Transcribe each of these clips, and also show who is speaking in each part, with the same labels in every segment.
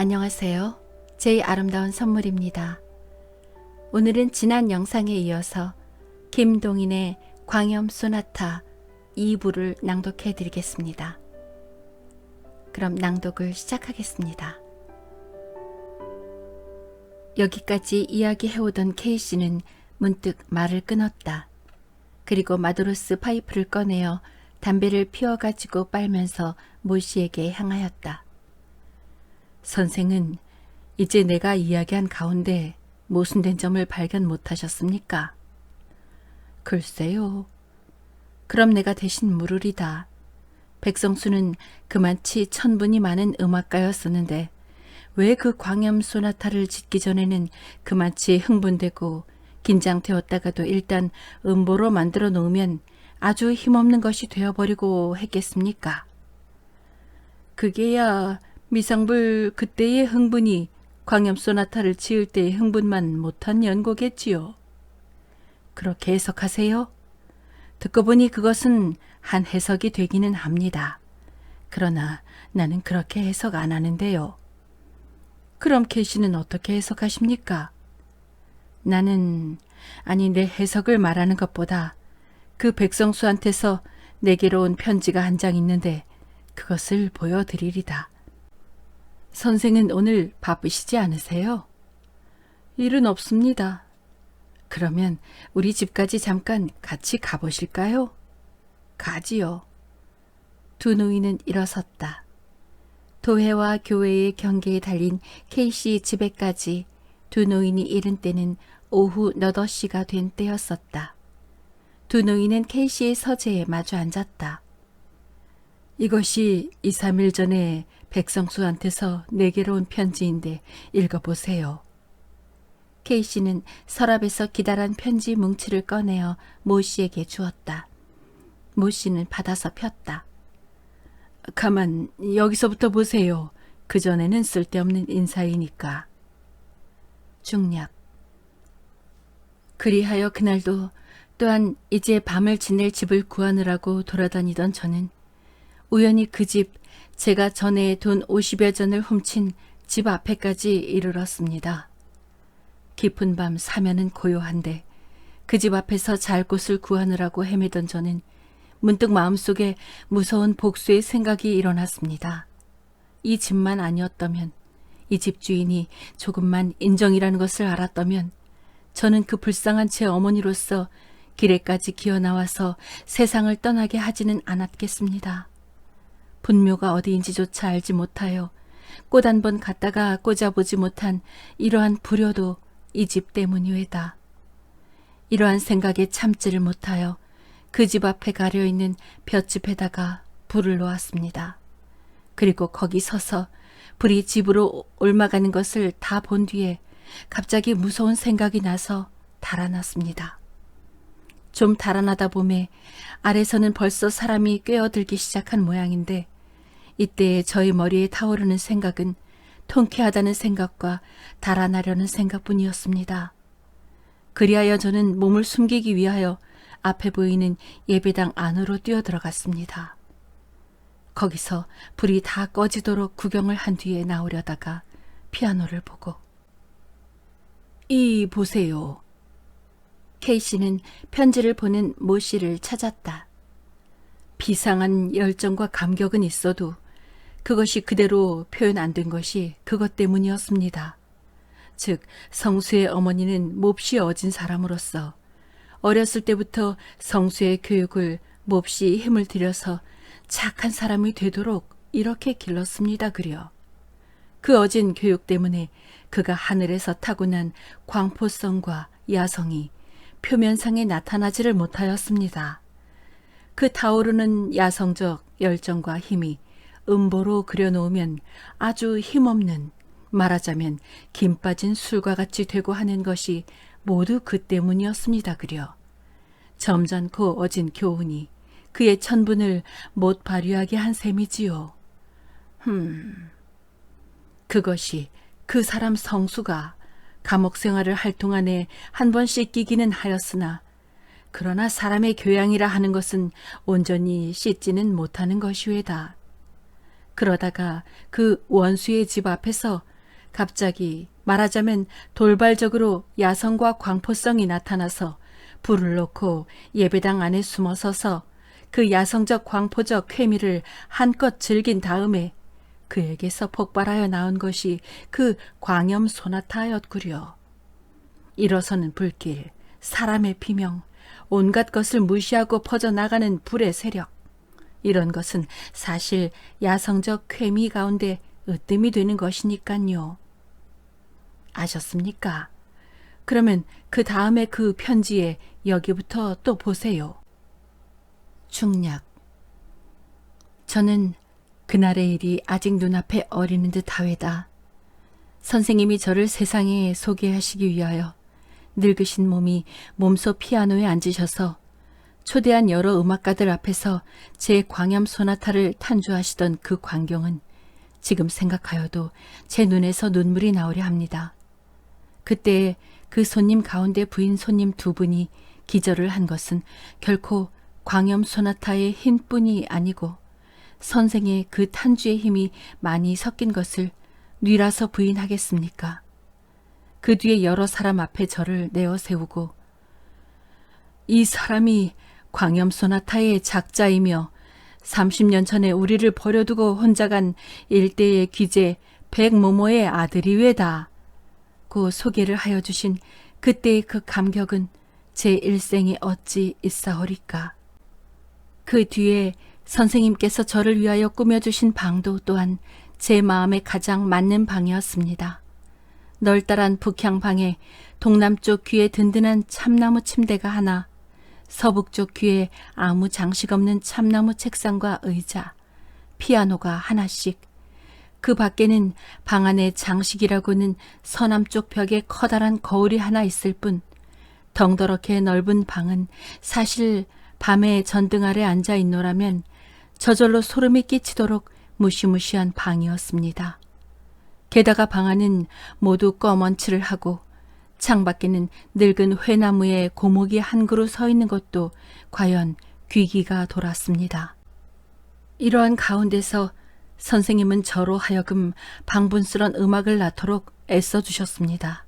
Speaker 1: 안녕하세요. 제이 아름다운 선물입니다. 오늘은 지난 영상에 이어서 김동인의 광염 소나타 2부를 낭독해 드리겠습니다. 그럼 낭독을 시작하겠습니다. 여기까지 이야기해오던 K씨는 문득 말을 끊었다. 그리고 마도로스 파이프를 꺼내어 담배를 피워가지고 빨면서 모씨에게 향하였다. 선생은 이제 내가 이야기한 가운데 모순된 점을 발견 못하셨습니까? 글쎄요. 그럼 내가 대신 물으리다. 백성수는 그만치 천분이 많은 음악가였었는데 왜 그 광염 소나타를 짓기 전에는 그만치 흥분되고 긴장되었다가도 일단 음보로 만들어 놓으면 아주 힘없는 것이 되어버리고 했겠습니까? 그게야 미상불 그때의 흥분이 광염 소나타를 지을 때의 흥분만 못한 연고겠지요. 그렇게 해석하세요? 듣고 보니 그것은 한 해석이 되기는 합니다. 그러나 나는 그렇게 해석 안 하는데요. 그럼 K씨는 어떻게 해석하십니까? 나는, 내 해석을 말하는 것보다 그 백성수한테서 내게로 온 편지가 한 장 있는데 그것을 보여드리리다. 선생은 오늘 바쁘시지 않으세요? 일은 없습니다. 그러면 우리 집까지 잠깐 같이 가보실까요? 가지요. 두 노인은 일어섰다. 도회와 교회의 경계에 달린 K씨 집에까지 두 노인이 이른 때는 오후 8시가 된 때였었다. 두 노인은 K씨의 서재에 마주 앉았다. 이것이 2, 3일 전에 백성수한테서 내게로 온 편지인데 읽어보세요. K씨는 서랍에서 기다란 편지 뭉치를 꺼내어 모씨에게 주었다. 모씨는 받아서 폈다. 가만 여기서부터 보세요. 그전에는 쓸데없는 인사이니까. 중략. 그리하여 그날도 또한 이제 밤을 지낼 집을 구하느라고 돌아다니던 저는 우연히 그 집, 제가 전에 돈 50여 전을 훔친 집 앞에까지 이르렀습니다. 깊은 밤 사면은 고요한데 그 집 앞에서 잘 곳을 구하느라고 헤매던 저는 문득 마음속에 무서운 복수의 생각이 일어났습니다. 이 집만 아니었다면, 이 집 주인이 조금만 인정이라는 것을 알았다면 저는 그 불쌍한 제 어머니로서 길에까지 기어나와서 세상을 떠나게 하지는 않았겠습니다. 분묘가 어디인지조차 알지 못하여 꽃 한 번 갔다가 꽂아보지 못한 이러한 불효도 이 집 때문이외다. 이러한 생각에 참지를 못하여 그 집 앞에 가려있는 볏짚에다가 불을 놓았습니다. 그리고 거기 서서 불이 집으로 옮아가는 것을 다 본 뒤에 갑자기 무서운 생각이 나서 달아났습니다. 좀 달아나다 보매 아래서는 벌써 사람이 꿰어들기 시작한 모양인데 이때 저희 머리에 타오르는 생각은 통쾌하다는 생각과 달아나려는 생각뿐이었습니다. 그리하여 저는 몸을 숨기기 위하여 앞에 보이는 예배당 안으로 뛰어들어갔습니다. 거기서 불이 다 꺼지도록 구경을 한 뒤에 나오려다가 피아노를 보고 이 보세요. K씨는 편지를 보는 모씨를 찾았다. 비상한 열정과 감격은 있어도 그것이 그대로 표현 안 된 것이 그것 때문이었습니다. 즉 성수의 어머니는 몹시 어진 사람으로서 어렸을 때부터 성수의 교육을 몹시 힘을 들여서 착한 사람이 되도록 이렇게 길렀습니다. 그려. 그 어진 교육 때문에 그가 하늘에서 타고난 광포성과 야성이 표면상에 나타나지를 못하였습니다. 그 타오르는 야성적 열정과 힘이 음보로 그려놓으면 아주 힘없는, 말하자면 김 빠진 술과 같이 되고 하는 것이 모두 그 때문이었습니다. 그려. 점잖고 어진 교훈이 그의 천분을 못 발휘하게 한 셈이지요. 그것이 그 사람 성수가 감옥 생활을 할 동안에 한 번씩 끼기는 하였으나 그러나 사람의 교양이라 하는 것은 온전히 씻지는 못하는 것이외다. 그러다가 그 원수의 집 앞에서 갑자기 말하자면 돌발적으로 야성과 광포성이 나타나서 불을 놓고 예배당 안에 숨어서서 그 야성적 광포적 쾌미를 한껏 즐긴 다음에 그에게서 폭발하여 나온 것이 그 광염 소나타였구려. 일어서는 불길, 사람의 비명, 온갖 것을 무시하고 퍼져나가는 불의 세력. 이런 것은 사실 야성적 쾌미 가운데 으뜸이 되는 것이니깐요. 아셨습니까? 그러면 그 다음에 그 편지에 여기부터 또 보세요. 중략. 저는 그날의 일이 아직 눈앞에 어리는 듯 하외다. 선생님이 저를 세상에 소개하시기 위하여 늙으신 몸이 몸소 피아노에 앉으셔서 초대한 여러 음악가들 앞에서 제 광염 소나타를 탄주하시던 그 광경은 지금 생각하여도 제 눈에서 눈물이 나오려 합니다. 그때 그 손님 가운데 부인 손님 두 분이 기절을 한 것은 결코 광염 소나타의 힘뿐이 아니고 선생의 그 탄주의 힘이 많이 섞인 것을 뉘라서 부인하겠습니까? 그 뒤에 여러 사람 앞에 저를 내어 세우고 이 사람이 광염 소나타의 작자이며 30년 전에 우리를 버려두고 혼자 간 일대의 귀재 백모모의 아들이외다. 고 소개를 하여 주신 그때의 그 감격은 제 일생에 어찌 있사오리까. 그 뒤에 선생님께서 저를 위하여 꾸며주신 방도 또한 제 마음에 가장 맞는 방이었습니다. 널따란 북향방에 동남쪽 귀에 든든한 참나무 침대가 하나, 서북쪽 귀에 아무 장식 없는 참나무 책상과 의자, 피아노가 하나씩, 그 밖에는 방 안에 장식이라고는 서남쪽 벽에 커다란 거울이 하나 있을 뿐 덩더럽게 넓은 방은 사실 밤에 전등 아래 앉아 있노라면 저절로 소름이 끼치도록 무시무시한 방이었습니다. 게다가 방 안은 모두 검은 칠을 하고 창밖에는 늙은 회나무에 고목이 한 그루 서 있는 것도 과연 귀기가 돌았습니다. 이러한 가운데서 선생님은 저로 하여금 방분스런 음악을 낳도록 애써주셨습니다.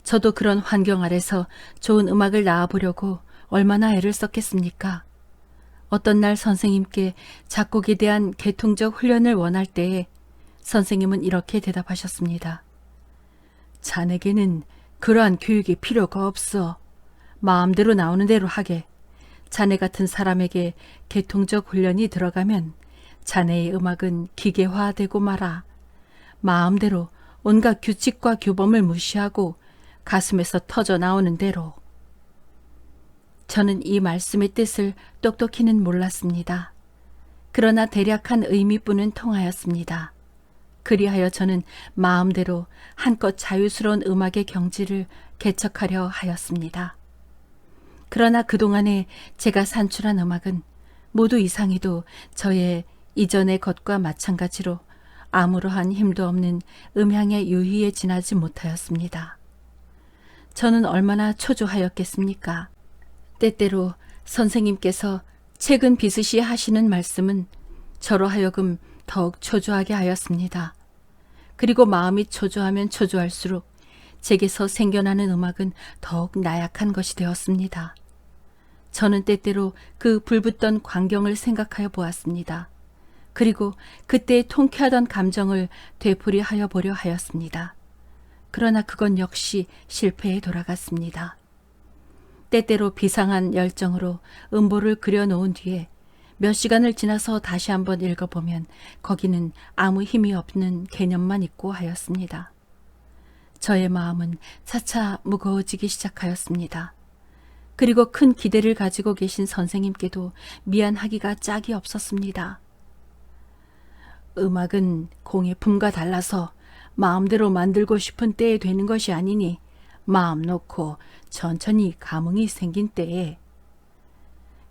Speaker 1: 저도 그런 환경 아래서 좋은 음악을 낳아보려고 얼마나 애를 썼겠습니까? 어떤 날 선생님께 작곡에 대한 계통적 훈련을 원할 때에 선생님은 이렇게 대답하셨습니다. 자네에게는 그러한 교육이 필요가 없어. 마음대로 나오는 대로 하게. 자네 같은 사람에게 계통적 훈련이 들어가면 자네의 음악은 기계화되고 말아. 마음대로 온갖 규칙과 규범을 무시하고 가슴에서 터져 나오는 대로. 저는 이 말씀의 뜻을 똑똑히는 몰랐습니다. 그러나 대략한 의미뿐은 통하였습니다. 그리하여 저는 마음대로 한껏 자유스러운 음악의 경지를 개척하려 하였습니다. 그러나 그동안에 제가 산출한 음악은 모두 이상히도 저의 이전의 것과 마찬가지로 아무러한 힘도 없는 음향의 유희에 지나지 못하였습니다. 저는 얼마나 초조하였겠습니까? 때때로 선생님께서 최근 비스시 하시는 말씀은 저로 하여금 더욱 초조하게 하였습니다. 그리고 마음이 초조하면 초조할수록 제게서 생겨나는 음악은 더욱 나약한 것이 되었습니다. 저는 때때로 그 불붙던 광경을 생각하여 보았습니다. 그리고 그때의 통쾌하던 감정을 되풀이하여 보려 하였습니다. 그러나 그건 역시 실패에 돌아갔습니다. 때때로 비상한 열정으로 음보를 그려놓은 뒤에 몇 시간을 지나서 다시 한번 읽어보면 거기는 아무 힘이 없는 개념만 있고 하였습니다. 저의 마음은 차차 무거워지기 시작하였습니다. 그리고 큰 기대를 가지고 계신 선생님께도 미안하기가 짝이 없었습니다. 음악은 공의 품과 달라서 마음대로 만들고 싶은 때에 되는 것이 아니니 마음 놓고 천천히 감흥이 생긴 때에.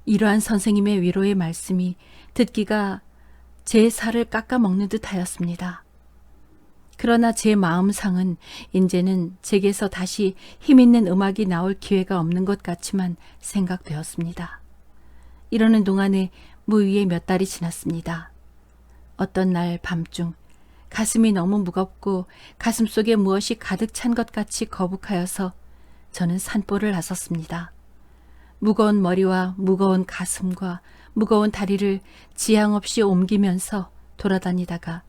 Speaker 1: 이러한 선생님의 위로의 말씀이 듣기가 제 살을 깎아먹는 듯 하였습니다. 그러나 제 마음상은 이제는 제게서 다시 힘있는 음악이 나올 기회가 없는 것 같지만 생각되었습니다. 이러는 동안에 무위에 몇 달이 지났습니다. 어떤 날 밤중 가슴이 너무 무겁고 가슴속에 무엇이 가득 찬 것 같이 거북하여서 저는 산보를 나섰습니다. 무거운 머리와 무거운 가슴과 무거운 다리를 지향 없이 옮기면서 돌아다니다가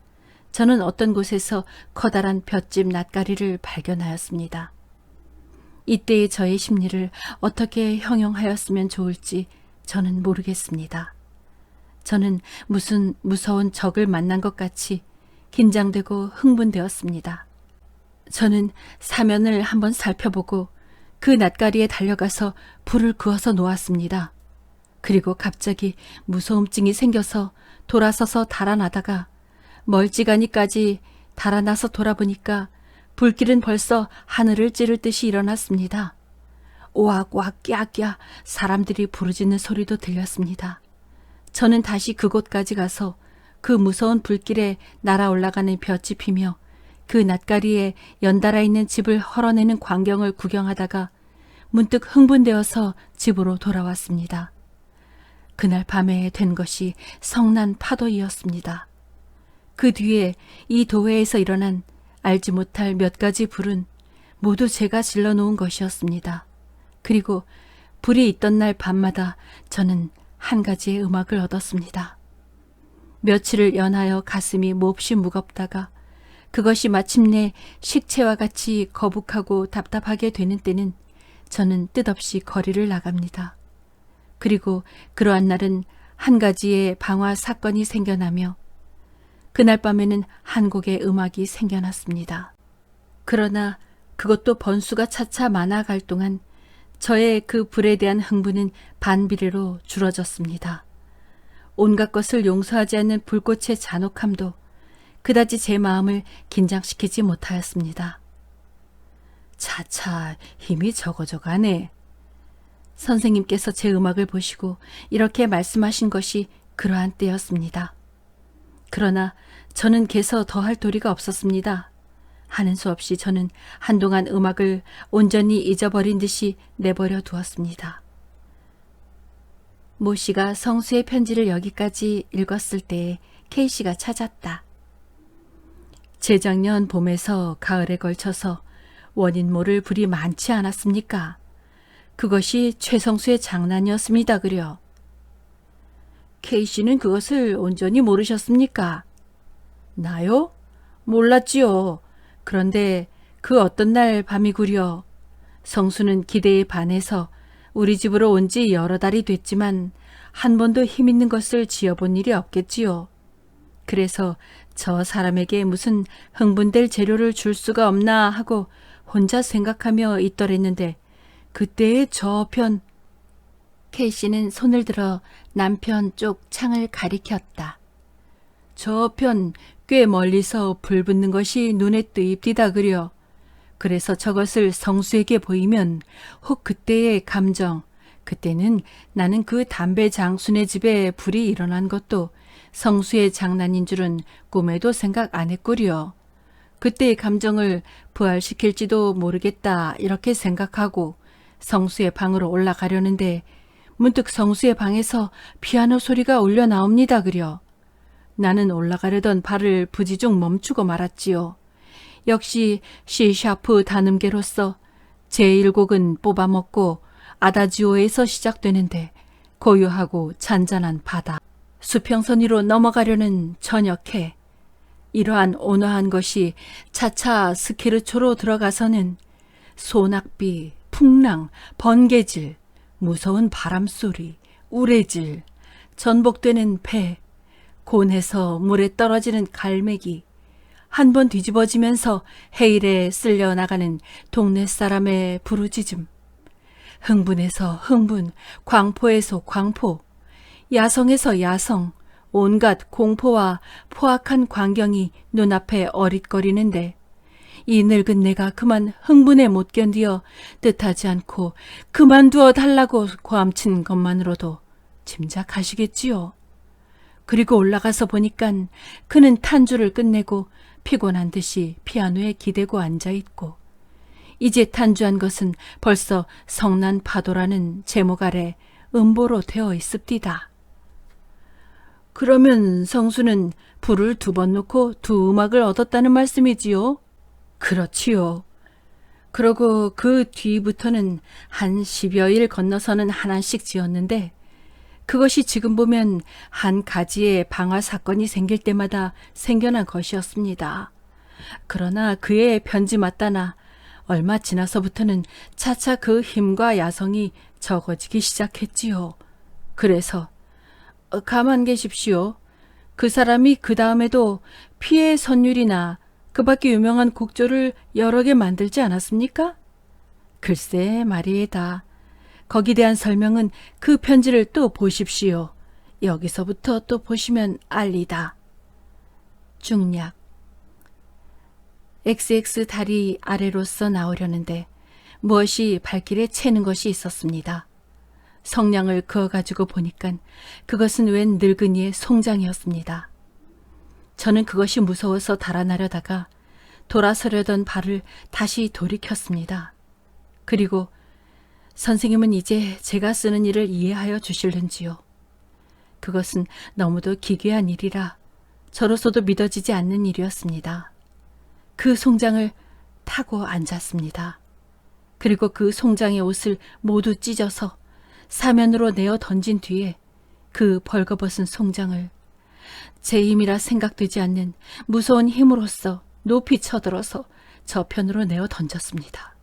Speaker 1: 저는 어떤 곳에서 커다란 볏짚 낫가리를 발견하였습니다. 이때의 저의 심리를 어떻게 형용하였으면 좋을지 저는 모르겠습니다. 저는 무슨 무서운 적을 만난 것 같이 긴장되고 흥분되었습니다. 저는 사면을 한번 살펴보고 그 낫가리에 달려가서 불을 그어서 놓았습니다. 그리고 갑자기 무서움증이 생겨서 돌아서서 달아나다가 멀찌감이까지 달아나서 돌아보니까 불길은 벌써 하늘을 찌를 듯이 일어났습니다. 오악오악 깨악깨악 사람들이 부르짖는 소리도 들렸습니다. 저는 다시 그곳까지 가서 그 무서운 불길에 날아올라가는 볏짚이며 그 낫가리에 연달아 있는 집을 헐어내는 광경을 구경하다가 문득 흥분되어서 집으로 돌아왔습니다. 그날 밤에 된 것이 성난 파도이었습니다. 그 뒤에 이 도회에서 일어난 알지 못할 몇 가지 불은 모두 제가 질러놓은 것이었습니다. 그리고 불이 있던 날 밤마다 저는 한 가지의 음악을 얻었습니다. 며칠을 연하여 가슴이 몹시 무겁다가 그것이 마침내 식체와 같이 거북하고 답답하게 되는 때는 저는 뜻없이 거리를 나갑니다. 그리고 그러한 날은 한 가지의 방화 사건이 생겨나며 그날 밤에는 한 곡의 음악이 생겨났습니다. 그러나 그것도 번수가 차차 많아갈 동안 저의 그 불에 대한 흥분은 반비례로 줄어졌습니다. 온갖 것을 용서하지 않는 불꽃의 잔혹함도 그다지 제 마음을 긴장시키지 못하였습니다. 차차 힘이 적어져가네. 선생님께서 제 음악을 보시고 이렇게 말씀하신 것이 그러한 때였습니다. 그러나 저는 개서 더할 도리가 없었습니다. 하는 수 없이 저는 한동안 음악을 온전히 잊어버린 듯이 내버려 두었습니다. 모 씨가 성수의 편지를 여기까지 읽었을 때에 K 씨가 찾았다. 재작년 봄에서 가을에 걸쳐서 원인 모를 불이 많지 않았습니까? 그것이 최성수의 장난이었습니다. 그려. K 씨는 그것을 온전히 모르셨습니까? 나요? 몰랐지요. 그런데 그 어떤 날 밤이구려. 성수는 기대에 반해서 우리 집으로 온 지 여러 달이 됐지만 한 번도 힘있는 것을 지어본 일이 없겠지요. 그래서 저 사람에게 무슨 흥분될 재료를 줄 수가 없나 하고 혼자 생각하며 있더랬는데 그때의 저편 K씨는 손을 들어 남편 쪽 창을 가리켰다. 저편 꽤 멀리서 불 붙는 것이 눈에 띄입디다 그려. 그래서 저것을 성수에게 보이면 혹 그때의 감정, 그때는 나는 그 담배 장순의 집에 불이 일어난 것도 성수의 장난인 줄은 꿈에도 생각 안 했구려. 그때의 감정을 부활시킬지도 모르겠다 이렇게 생각하고 성수의 방으로 올라가려는데 문득 성수의 방에서 피아노 소리가 울려 나옵니다 그려. 나는 올라가려던 발을 부지중 멈추고 말았지요. 역시 C샤프 단음계로서 제1곡은 뽑아먹고 아다지오에서 시작되는데 고요하고 잔잔한 바다, 수평선 위로 넘어가려는 저녁해. 이러한 온화한 것이 차차 스케르초로 들어가서는 소낙비, 풍랑, 번개질, 무서운 바람소리, 우레질, 전복되는 배, 곤해서 물에 떨어지는 갈매기, 한 번 뒤집어지면서 해일에 쓸려 나가는 동네 사람의 부르짖음, 흥분에서 흥분, 광포에서 광포, 야성에서 야성, 온갖 공포와 포악한 광경이 눈앞에 어릿거리는데 이 늙은 내가 그만 흥분에 못 견디어 뜻하지 않고 그만두어 달라고 고함친 것만으로도 짐작하시겠지요. 그리고 올라가서 보니깐 그는 탄주를 끝내고 피곤한 듯이 피아노에 기대고 앉아있고 이제 탄주한 것은 벌써 성난 파도라는 제목 아래 음보로 되어 있습디다. 그러면 성수는 불을 2번 놓고 2음악을 얻었다는 말씀이지요? 그렇지요. 그러고 그 뒤부터는 한 10여일 건너서는 하나씩 지었는데 그것이 지금 보면 한 가지의 방화 사건이 생길 때마다 생겨난 것이었습니다. 그러나 그의 편지 맞다나 얼마 지나서부터는 차차 그 힘과 야성이 적어지기 시작했지요. 그래서 가만 계십시오. 그 사람이 그 다음에도 피해 선율이나 그 밖에 유명한 곡조를 여러 개 만들지 않았습니까? 글쎄 말이에다. 거기 대한 설명은 그 편지를 또 보십시오. 여기서부터 또 보시면 알리다. 중략. XX 다리 아래로서 나오려는데 무엇이 발길에 채는 것이 있었습니다. 성냥을 그어가지고 보니깐 그것은 웬 늙은이의 송장이었습니다. 저는 그것이 무서워서 달아나려다가 돌아서려던 발을 다시 돌이켰습니다. 그리고 선생님은 이제 제가 쓰는 일을 이해하여 주실는지요? 그것은 너무도 기괴한 일이라 저로서도 믿어지지 않는 일이었습니다. 그 송장을 타고 앉았습니다. 그리고 그 송장의 옷을 모두 찢어서 사면으로 내어 던진 뒤에 그 벌거벗은 송장을 제 힘이라 생각되지 않는 무서운 힘으로써 높이 쳐들어서 저편으로 내어 던졌습니다.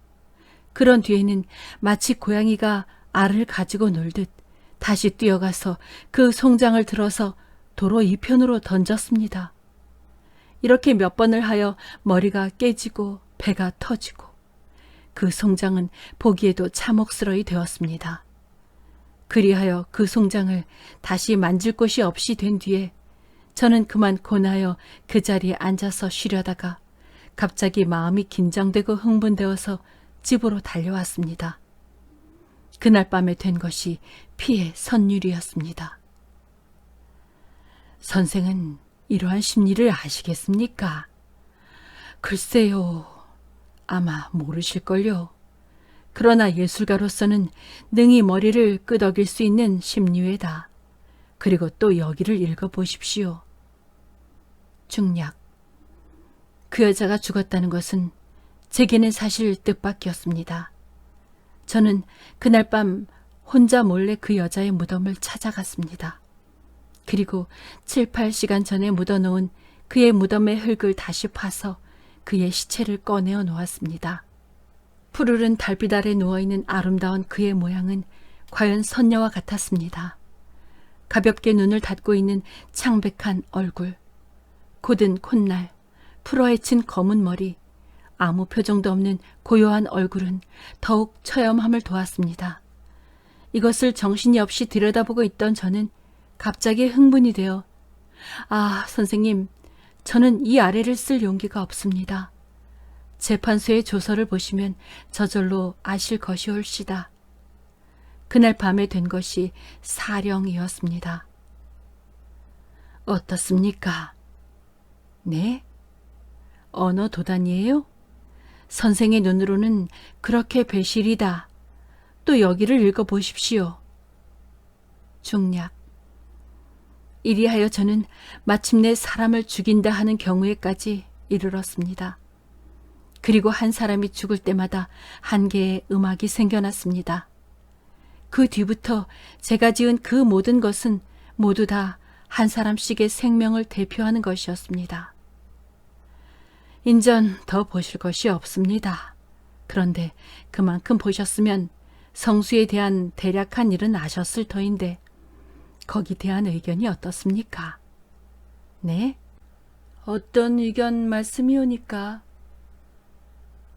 Speaker 1: 그런 뒤에는 마치 고양이가 알을 가지고 놀듯 다시 뛰어가서 그 송장을 들어서 도로 이편으로 던졌습니다. 이렇게 몇 번을 하여 머리가 깨지고 배가 터지고 그 송장은 보기에도 참혹스러이 되었습니다. 그리하여 그 송장을 다시 만질 곳이 없이 된 뒤에 저는 그만 고나여 그 자리에 앉아서 쉬려다가 갑자기 마음이 긴장되고 흥분되어서 집으로 달려왔습니다. 그날 밤에 된 것이 피해 선율이었습니다. 선생은 이러한 심리를 아시겠습니까? 글쎄요, 아마 모르실걸요. 그러나 예술가로서는 능히 머리를 끄덕일 수 있는 심리외다. 그리고 또 여기를 읽어보십시오. 중략. 그 여자가 죽었다는 것은 제게는 사실 뜻밖이었습니다. 저는 그날 밤 혼자 몰래 그 여자의 무덤을 찾아갔습니다. 그리고 7, 8시간 전에 묻어놓은 그의 무덤의 흙을 다시 파서 그의 시체를 꺼내어 놓았습니다. 푸르른 달빛 아래 누워있는 아름다운 그의 모양은 과연 선녀와 같았습니다. 가볍게 눈을 닫고 있는 창백한 얼굴, 곧은 콧날, 풀어헤친 검은 머리, 아무 표정도 없는 고요한 얼굴은 더욱 처염함을 도왔습니다. 이것을 정신이 없이 들여다보고 있던 저는 갑자기 흥분이 되어 아, 선생님, 저는 이 아래를 쓸 용기가 없습니다. 재판소의 조서를 보시면 저절로 아실 것이올시다. 그날 밤에 된 것이 사령이었습니다. 어떻습니까? 네? 언어 도단이에요? 선생의 눈으로는 그렇게 배실이다. 또 여기를 읽어보십시오. 중략. 이리하여 저는 마침내 사람을 죽인다 하는 경우에까지 이르렀습니다. 그리고 한 사람이 죽을 때마다 한 개의 음악이 생겨났습니다. 그 뒤부터 제가 지은 그 모든 것은 모두 다 한 사람씩의 생명을 대표하는 것이었습니다. 인전 더 보실 것이 없습니다. 그런데 그만큼 보셨으면 성수에 대한 대략한 일은 아셨을 터인데 거기 대한 의견이 어떻습니까? 네? 어떤 의견 말씀이 오니까?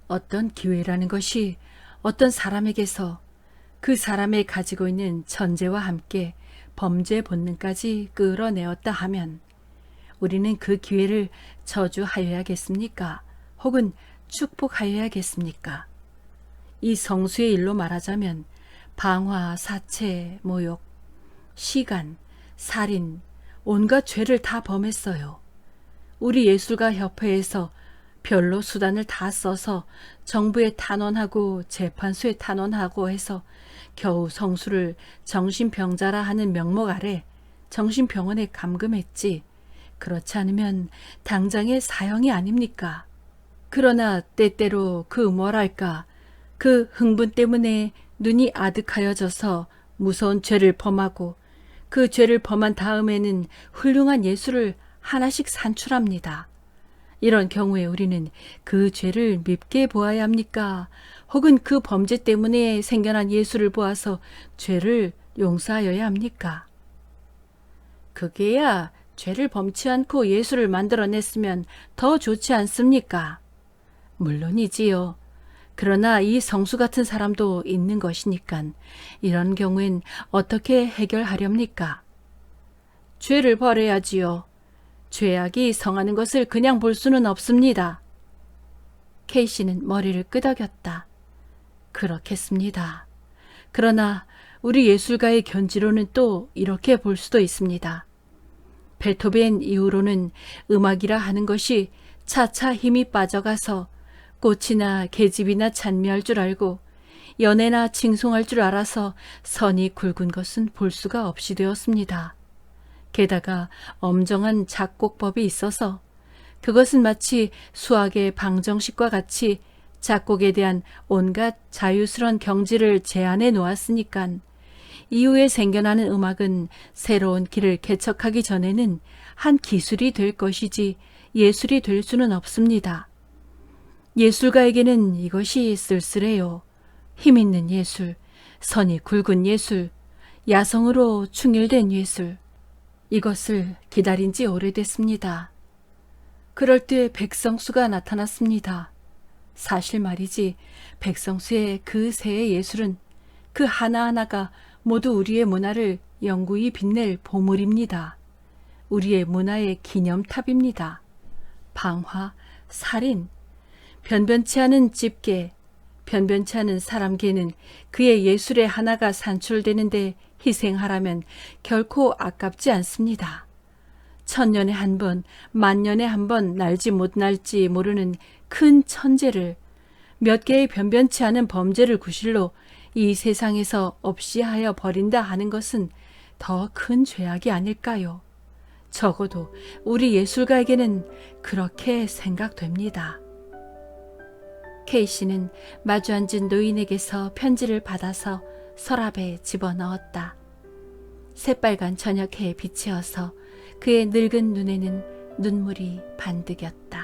Speaker 1: 어떤 기회라는 것이 어떤 사람에게서 그 사람이 가지고 있는 천재와 함께 범죄 본능까지 끌어내었다 하면 우리는 그 기회를 저주하여야겠습니까? 혹은 축복하여야겠습니까? 이 성수의 일로 말하자면 방화, 사체, 모욕, 시간, 살인, 온갖 죄를 다 범했어요. 우리 예술가 협회에서 별로 수단을 다 써서 정부에 탄원하고 재판소에 탄원하고 해서 겨우 성수를 정신병자라 하는 명목 아래 정신병원에 감금했지. 그렇지 않으면 당장의 사형이 아닙니까? 그러나 때때로 그 흥분 때문에 눈이 아득하여져서 무서운 죄를 범하고 그 죄를 범한 다음에는 훌륭한 예수를 하나씩 산출합니다. 이런 경우에 우리는 그 죄를 밉게 보아야 합니까? 혹은 그 범죄 때문에 생겨난 예수를 보아서 죄를 용서하여야 합니까? 그게야 죄를 범치 않고 예수를 만들어냈으면 더 좋지 않습니까? 물론이지요. 그러나 이 성수 같은 사람도 있는 것이니깐 이런 경우엔 어떻게 해결하렵니까? 죄를 벌해야지요. 죄악이 성하는 것을 그냥 볼 수는 없습니다. 케이씨는 머리를 끄덕였다. 그렇겠습니다. 그러나 우리 예술가의 견지로는 또 이렇게 볼 수도 있습니다. 베토벤 이후로는 음악이라 하는 것이 차차 힘이 빠져가서 꽃이나 계집이나 찬미할 줄 알고 연애나 칭송할 줄 알아서 선이 굵은 것은 볼 수가 없이 되었습니다. 게다가 엄정한 작곡법이 있어서 그것은 마치 수학의 방정식과 같이 작곡에 대한 온갖 자유스러운 경지를 제한해 놓았으니깐 이후에 생겨나는 음악은 새로운 길을 개척하기 전에는 한 기술이 될 것이지 예술이 될 수는 없습니다. 예술가에게는 이것이 쓸쓸해요. 힘있는 예술, 선이 굵은 예술, 야성으로 충일된 예술. 이것을 기다린 지 오래됐습니다. 그럴 때 백성수가 나타났습니다. 사실 말이지 백성수의 그 새의 예술은 그 하나하나가 모두 우리의 문화를 영구히 빛낼 보물입니다. 우리의 문화의 기념탑입니다. 방화, 살인, 변변치 않은 집게, 변변치 않은 사람개는 그의 예술의 하나가 산출되는데 희생하라면 결코 아깝지 않습니다. 1000년에 한 번, 10,000년에 한 번 날지 못 날지 모르는 큰 천재를 몇 개의 변변치 않은 범죄를 구실로 이 세상에서 없이 하여 버린다 하는 것은 더 큰 죄악이 아닐까요? 적어도 우리 예술가에게는 그렇게 생각됩니다. 케이씨는 마주 앉은 노인에게서 편지를 받아서 서랍에 집어넣었다. 새빨간 저녁 해에 비치어서 그의 늙은 눈에는 눈물이 반득였다.